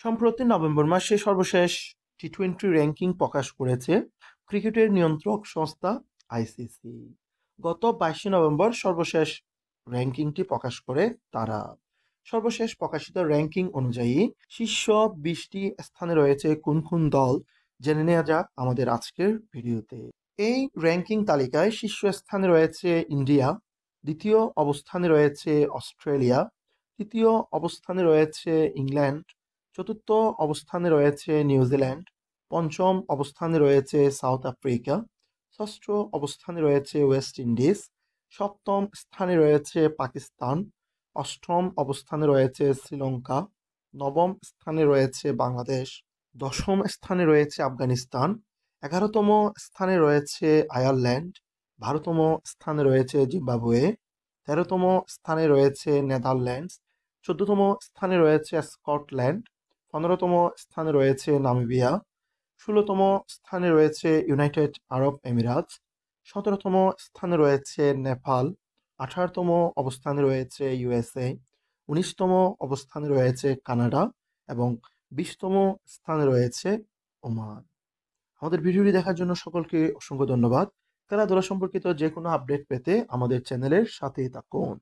সম্প্রতি নভেম্বর মাসে সর্বশেষ টি-20 র্যাঙ্কিং প্রকাশ করেছে ক্রিকেটের নিয়ন্ত্রক সংস্থা আইসিসি। গত 22 নভেম্বর সর্বশেষ র্যাঙ্কিংটি প্রকাশ করে তারা। সর্বশেষ প্রকাশিত র্যাঙ্কিং অনুযায়ী শীর্ষ 20টি স্থানে রয়েছে কোন কোন দল, জেনে নেওয়া যাক আমাদের আজকের ভিডিওতে। এই র্যাঙ্কিং তালিকায় শীর্ষ স্থানে রয়েছে ইন্ডিয়া, দ্বিতীয় অবস্থানে রয়েছে অস্ট্রেলিয়া, তৃতীয় অবস্থানে রয়েছে ইংল্যান্ড, চতুর্থ অবস্থানে রয়েছে নিউজিল্যান্ড, পঞ্চম অবস্থানে রয়েছে সাউথ আফ্রিকা, ষষ্ঠ অবস্থানে রয়েছে ওয়েস্ট ইন্ডিজ, সপ্তম স্থানে রয়েছে পাকিস্তান, অষ্টম অবস্থানে রয়েছে শ্রীলঙ্কা, নবম স্থানে রয়েছে বাংলাদেশ, দশম স্থানে রয়েছে আফগানিস্তান, 11তম স্থানে রয়েছে আয়ারল্যান্ড, 12তম স্থানে রয়েছে জিম্বাবুয়ে, 13তম স্থানে রয়েছে নেদারল্যান্ডস, 14তম স্থানে রয়েছে স্কটল্যান্ড, 15তম স্থানে রয়েছে নামিবিয়া, 16তম স্থানে রয়েছে ইউনাইটেড আরব এমিরাতস, 17তম স্থানে রয়েছে নেপাল, 18তম অবস্থানে রয়েছে ইউএসএ, 19তম অবস্থানে রয়েছে কানাডা এবং 20তম স্থানে রয়েছে ওমান। আমাদের ভিডিওটি দেখার জন্য সকলকে অসংখ্য ধন্যবাদ। খেলাধুলা সম্পর্কিত যে কোনো আপডেট পেতে আমাদের চ্যানেলের সাথেই থাকুন।